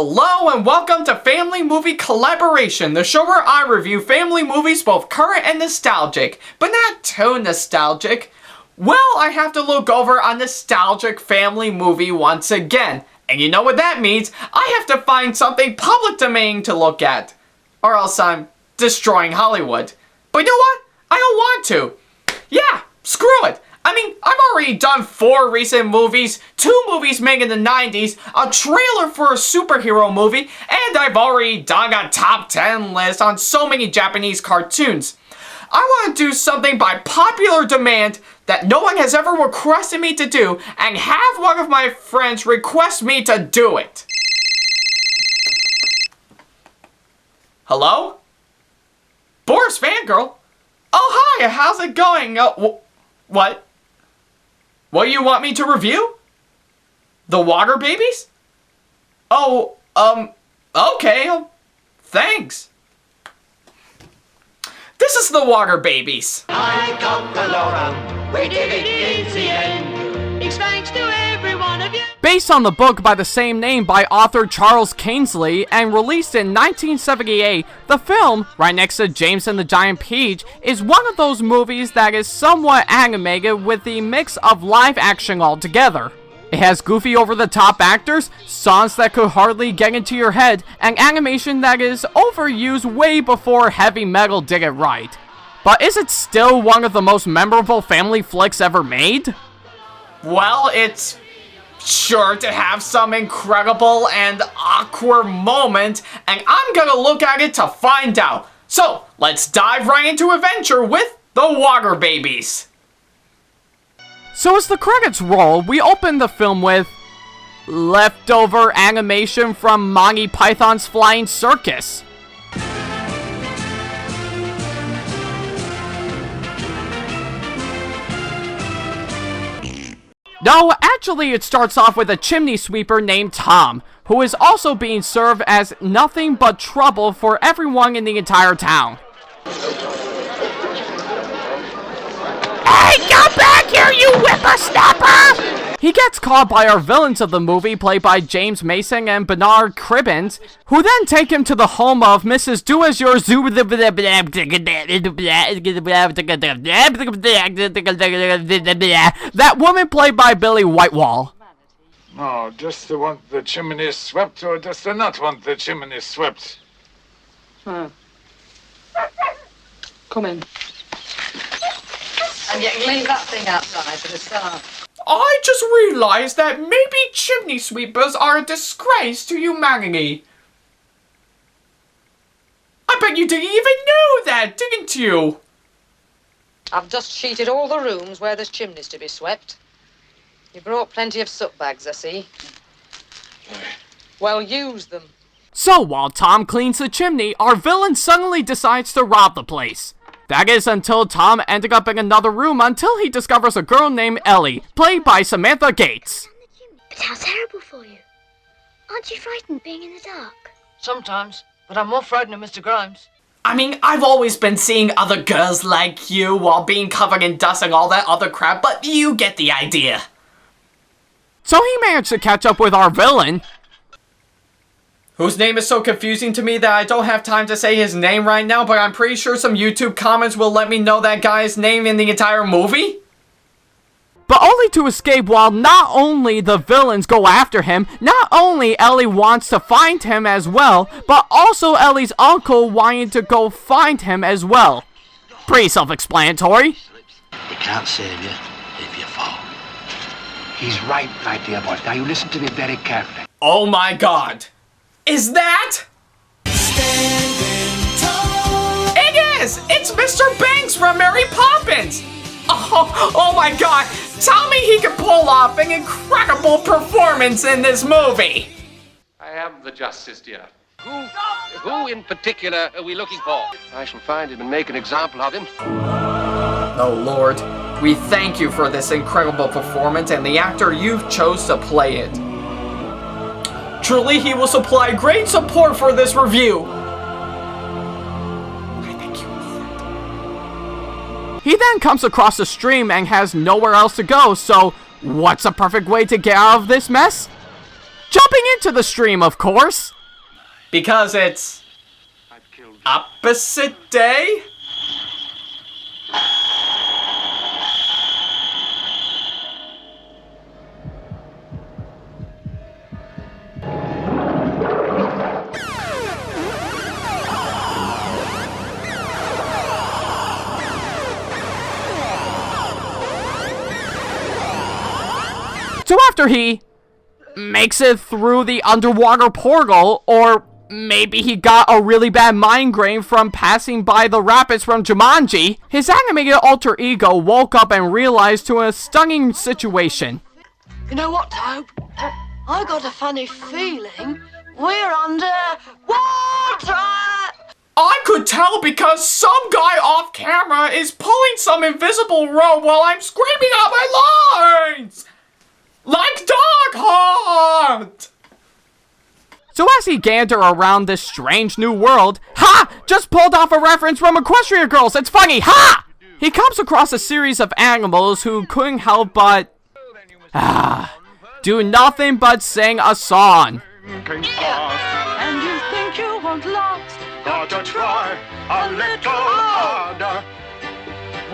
Hello and welcome to Family Movie Collaboration, the show where I review family movies both current and nostalgic, but not too nostalgic. Well, I have to look over a nostalgic family movie once again, and you know what that means? I have to find something public domain to look at, or else I'm destroying Hollywood. But you know what? I don't want to. Yeah, screw it. I mean, I've already done 4 recent movies, 2 movies made in the 90s, a trailer for a superhero movie, and I've already done a top 10 list on so many Japanese cartoons. I want to do something by popular demand that no one has ever requested me to do, and have one of my friends request me to do it. Hello? Boris Fangirl? Oh, hi, how's it going? What? What do you want me to review? The Water Babies? Oh, okay, thanks. This is The Water Babies. I got the Laura, we did it in the end. It's thanks to every one of you. Based on the book by the same name by author Charles Kingsley and released in 1978, the film, right next to James and the Giant Peach, is one of those movies that is somewhat animated with the mix of live action altogether. It has goofy over-the-top actors, songs that could hardly get into your head, and animation that is overused way before heavy metal did it right. But is it still one of the most memorable family flicks ever made? Well, it's sure to have some incredible and awkward moment, and I'm gonna look at it to find out. So, let's dive right into adventure with The Water Babies. So as the credits roll, we open the film with leftover animation from Monty Python's Flying Circus. No, actually it starts off with a chimney sweeper named Tom, who is also being served as nothing but trouble for everyone in the entire town. Hey, come back here, you whippersnapper! He gets caught by our villains of the movie, played by James Mason and Bernard Cribbins, who then take him to the home of Mrs. Do-As-Yours that woman played by Billy Whitewall. No, does the want the chimney swept, or does the not want the chimney swept? Come in. And you can leave that thing outside for the start. I just realized that maybe chimney sweepers are a disgrace to humanity. I bet you didn't even know that, didn't you? I've just sheeted all the rooms where there's chimneys to be swept. You brought plenty of soot bags, I see. Well, use them. So while Tom cleans the chimney, our villain suddenly decides to rob the place. That is until Tom ended up in another room until he discovers a girl named Ellie, played by Samantha Gates. But how terrible for you. Aren't you frightened being in the dark? Sometimes, but I'm more frightened of Mr. Grimes. I mean, I've always been seeing other girls like you while being covered in dust and all that other crap, but you get the idea. So he managed to catch up with our villain, whose name is so confusing to me that I don't have time to say his name right now, but I'm pretty sure some YouTube comments will let me know that guy's name in the entire movie. but only to escape while not only the villains go after him, not only Ellie wants to find him as well, but also Ellie's uncle wanting to go find him as well. Pretty self-explanatory. He can't save you if you fall. He's right, my dear boy. Now you listen to me very carefully. Oh my god. Is that? It is! It's Mr. Banks from Mary Poppins! Oh my god! Tell me he can pull off an incredible performance in this movie! I am the justice, dear. Who in particular are we looking for? I shall find him and make an example of him. Oh Lord, we thank you for this incredible performance and the actor you've chose to play it. Truly, he will supply great support for this review. I thank you, Lord. He then comes across a stream and has nowhere else to go, so what's a perfect way to get out of this mess? jumping into the stream, of course. Because it's opposite day? So after he makes it through the underwater portal, or maybe he got a really bad migraine from passing by the rapids from Jumanji, his animated alter ego woke up and realized to a stunning situation. You know what, Tobe? I got a funny feeling we're under water! I could tell because some guy off camera is pulling some invisible rope while I'm screaming out my lines! Like Dog Hunt! So as he gander around this strange new world, ha! Just pulled off a reference from Equestria Girls, it's funny, ha! He comes across a series of animals who couldn't help but, do nothing but sing a song. And you think you won't last, got to try a little harder.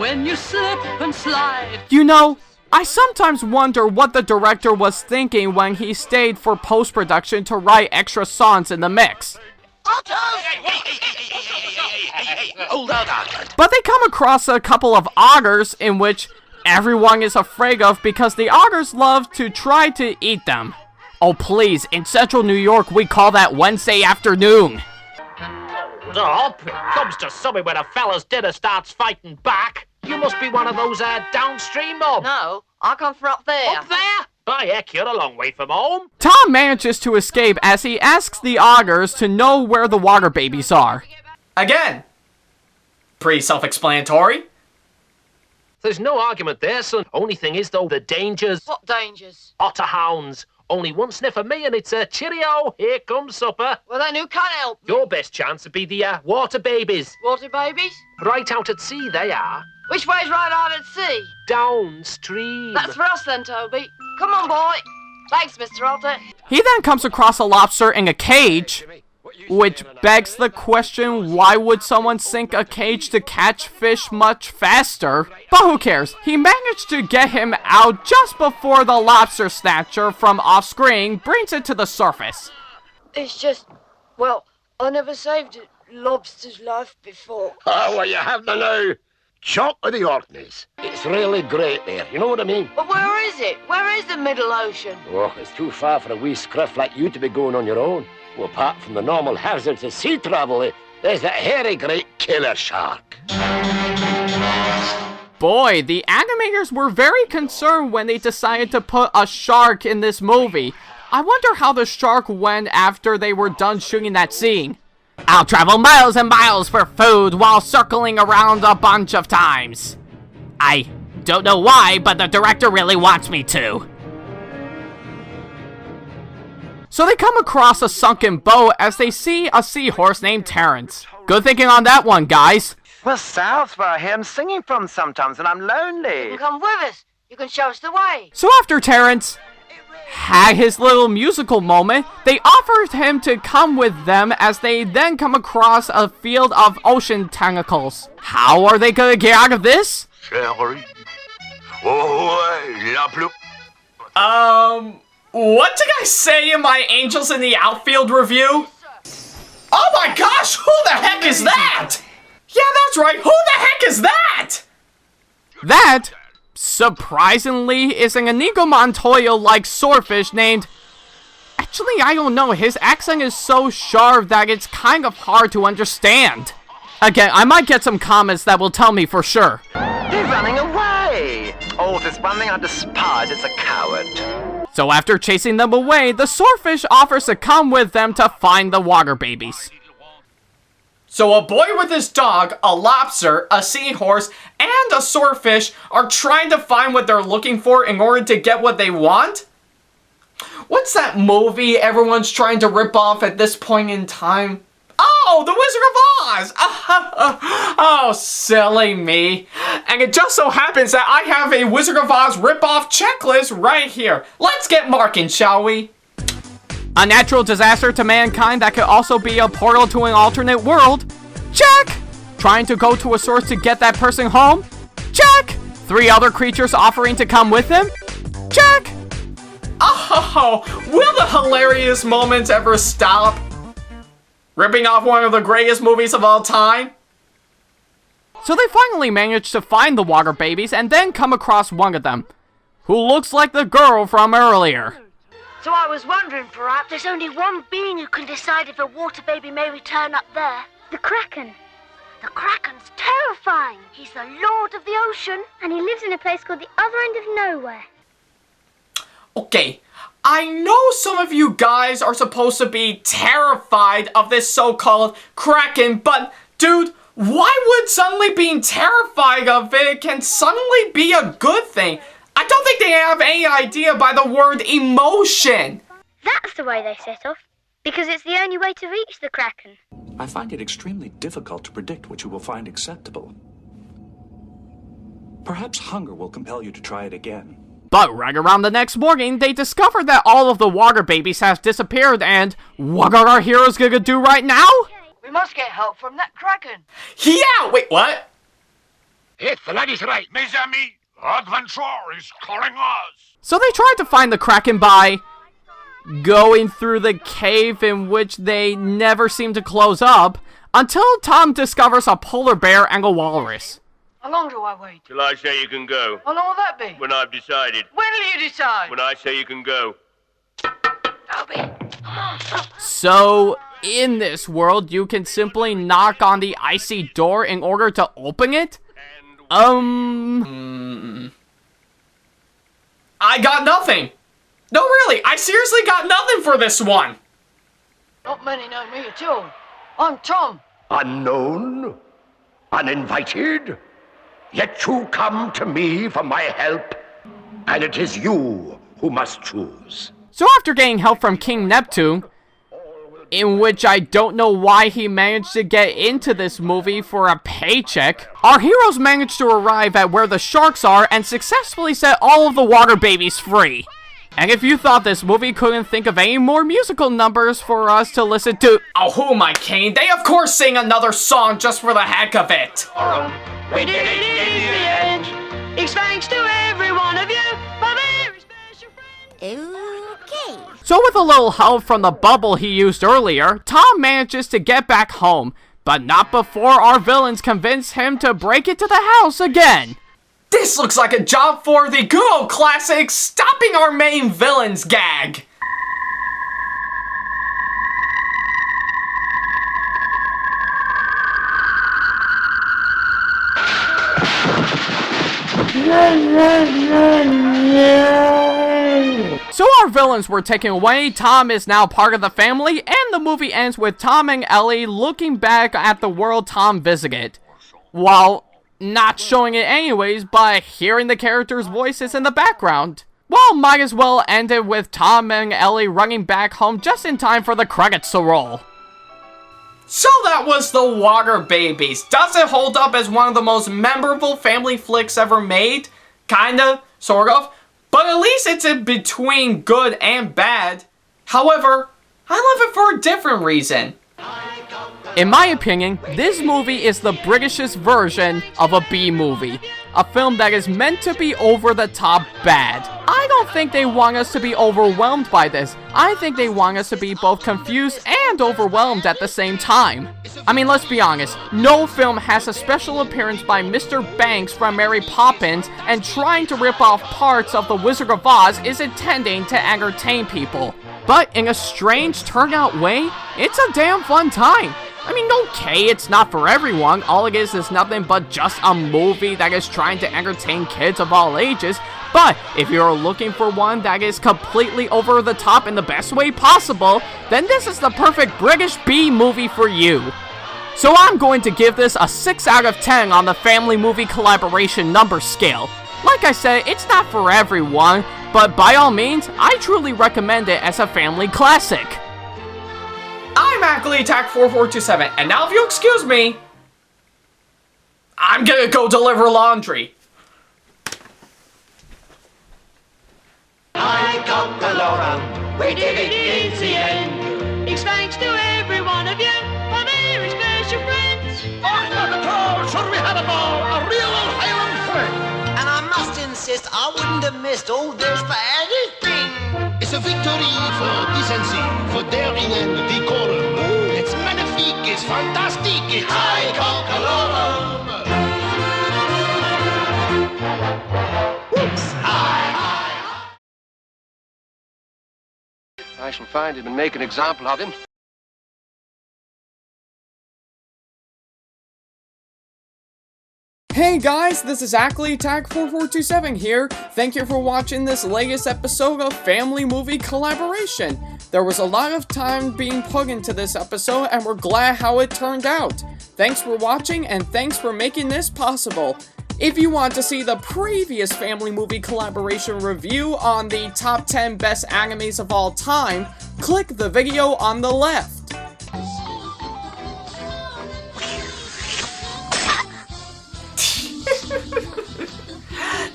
When you slip and slide. You know, I sometimes wonder what the director was thinking when he stayed for post-production to write extra songs in the mix. But they come across a couple of augers in which everyone is afraid of because the augers love to try to eat them. Oh please, in central New York we call that Wednesday afternoon. The hop comes to something when a fella's dinner starts fighting back. You must be one of those downstream mobs. No, I come from up there. Up there? Oh, heck, you're a long way from home. Tom manages to escape as he asks the augers to know where the water babies are. Again, pretty self-explanatory. There's no argument there, son. Only thing is, though, the dangers. What dangers? Otter hounds. Only one sniff of me and it's a cheerio. Here comes supper. Well, then who can't help me? Your best chance would be the water babies. Water babies? Right out at sea, they are. Which way's right out at sea? Downstream. That's for us then, Toby. Come on, boy. Thanks, Mr. Alter. He then comes across a lobster in a cage, which begs the question, why would someone sink a cage to catch fish much faster? But who cares? He managed to get him out just before the lobster snatcher from off-screen brings it to the surface. It's just, well, I never saved a lobster's life before. Oh, well, you have to know. Chalk of the Orkneys. It's really great there, you know what I mean? But where is it? Where is the middle ocean? Oh, it's too far for a wee scruff like you to be going on your own. Well, apart from the normal hazards of sea travel, there's that hairy great killer shark. Boy, the animators were very concerned when they decided to put a shark in this movie. I wonder how the shark went after they were done shooting that scene. I'll travel miles and miles for food while circling around a bunch of times. I don't know why, but the director really wants me to. So they come across a sunken boat as they see a seahorse named Terrence. Good thinking on that one, guys. Well, south where I hear him singing from sometimes, and I'm lonely. You can come with us. You can show us the way. So after Terrence had his little musical moment, they offered him to come with them as they then come across a field of ocean tentacles. How are they gonna get out of this? What did I say in my Angels in the Outfield review? Oh my gosh, who the heck is that? Yeah, that's right, who the heck is that? That, surprisingly, is an Inigo Montoya-like swordfish named... Actually, I don't know, his accent is so sharp that it's kind of hard to understand. Again, I might get some comments that will tell me for sure. They're running away! Oh, there's one thing I despise, it's a coward. So after chasing them away, the swordfish offers to come with them to find the water babies. So a boy with his dog, a lobster, a seahorse, and a swordfish are trying to find what they're looking for in order to get what they want? What's that movie everyone's trying to rip off at this point in time? Oh, The Wizard of Oz! Oh, silly me. And it just so happens that I have a Wizard of Oz rip-off checklist right here. Let's get marking, shall we? A natural disaster to mankind that could also be a portal to an alternate world? Check! Trying to go to a source to get that person home? Check! 3 other creatures offering to come with him? Check! Oh, will the hilarious moments ever stop? Ripping off one of the greatest movies of all time? So they finally manage to find the water babies and then come across one of them, who looks like the girl from earlier. So I was wondering, perhaps there's only one being who can decide if a water baby may return up there. The Kraken. The Kraken's terrifying. He's the lord of the ocean, and he lives in a place called the other end of nowhere. Okay, I know some of you guys are supposed to be terrified of this so-called Kraken, but dude, why would suddenly being terrified of it can suddenly be a good thing? I don't think they have any idea by the word emotion. That's the way they set off, because it's the only way to reach the Kraken. I find it extremely difficult to predict what you will find acceptable. Perhaps hunger will compel you to try it again. But right around the next morning, they discover that all of the water babies have disappeared, and what are our heroes gonna do right now? We must get help from that Kraken. Yeah, wait, what? Yes, the lady's right. Mes amis, adventure is calling us. So they tried to find the Kraken by going through the cave in which they never seem to close up, until Tom discovers a polar bear and a walrus. How long do I wait? Till I say you can go. How long will that be? When I've decided. When will you decide? When I say you can go. Toby, come on. So, in this world, you can simply knock on the icy door in order to open it? I got nothing. No, really, I seriously got nothing for this one. Not many know me at all. I'm Tom. Unknown, uninvited, yet you come to me for my help, and it is you who must choose. So after getting help from King Neptune, in which I don't know why he managed to get into this movie for a paycheck, our heroes managed to arrive at where the sharks are and successfully set all of the water babies free. And if you thought this movie couldn't think of any more musical numbers for us to listen to— Oh, who am I kidding? They of course sing another song just for the heck of it. We did it in the end. It's thanks to every one of you, my very special friends. Okay. So with a little help from the bubble he used earlier, Tom manages to get back home, but not before our villains convince him to break into the house again. This looks like a job for the good old classic stopping our main villains gag. So our villains were taken away, Tom is now part of the family, and the movie ends with Tom and Ellie looking back at the world Tom visited, while not showing it anyways by hearing the characters' voices in the background. Well, might as well end it with Tom and Ellie running back home just in time for the credits to roll. So that was The Water Babies. Does it hold up as one of the most memorable family flicks ever made? Kinda, sort of. But at least it's in between good and bad. However, I love it for a different reason. In my opinion, this movie is the Britishest version of a B-movie. A film that is meant to be over-the-top bad. I don't think they want us to be overwhelmed by this. I think they want us to be both confused and overwhelmed at the same time. I mean, let's be honest, no film has a special appearance by Mr. Banks from Mary Poppins and trying to rip off parts of The Wizard of Oz is intending to entertain people. But in a strange turnout way, it's a damn fun time. I mean, okay, it's not for everyone. All it is nothing but just a movie that is trying to entertain kids of all ages. But if you're looking for one that is completely over the top in the best way possible, then this is the perfect British B movie for you. So I'm going to give this a 6 out of 10 on the family movie collaboration number scale. Like I said, it's not for everyone, but by all means, I truly recommend it as a family classic. I'm Ackley Attack 4427, and now if you'll excuse me, I'm gonna go deliver laundry. I got the Laura. We did it in the end. It's thanks to every one of you, my very special friends. Oh, not at all. Should we have a ball? A real old Highland friend. And I must insist, I wouldn't have missed all this for anything. It's a victory for decency, for daring and decorum. It's magnifique, it's fantastic, it's high calcularum. Whoops, I shall find him and make an example of him. Hey guys, this is Ackley Attack 4427 here. Thank you for watching this latest episode of Family Movie Collaboration. There was a lot of time being put into this episode and we're glad how it turned out. Thanks for watching and thanks for making this possible. If you want to see the previous Family Movie Collaboration review on the top 10 best animes of all time, click the video on the left.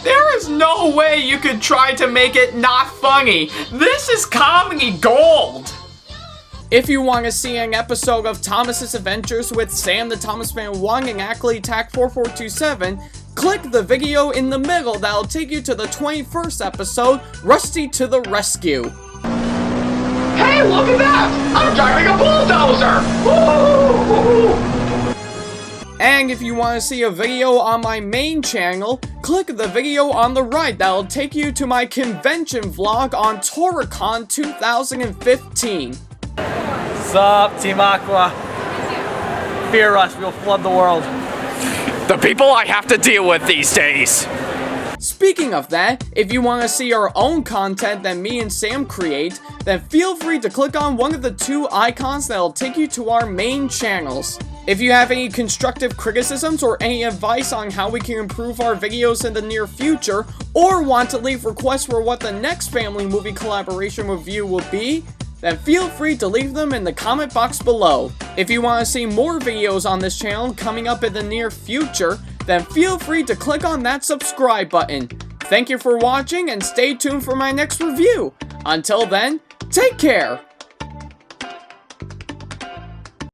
There is no way you could try to make it not funny. This is comedy gold. If you want to see an episode of Thomas's Adventures with Sam the Thomas Man 1 and Ackley Attack 4427, click the video in the middle that'll take you to the 21st episode, Rusty to the Rescue. Hey, look at that! I'm driving a bulldozer! Woo-hoo-hoo-hoo-hoo. And if you want to see a video on my main channel, click the video on the right that'll take you to my convention vlog on Toricon 2015. Sup, Team Aqua? Fear us, we'll flood the world. The people I have to deal with these days. Speaking of that, if you want to see our own content that me and Sam create, then feel free to click on one of the two icons that'll take you to our main channels. If you have any constructive criticisms or any advice on how we can improve our videos in the near future, or want to leave requests for what the next Family Movie Collaboration review will be, then feel free to leave them in the comment box below. If you want to see more videos on this channel coming up in the near future, then feel free to click on that subscribe button. Thank you for watching and stay tuned for my next review. Until then, take care!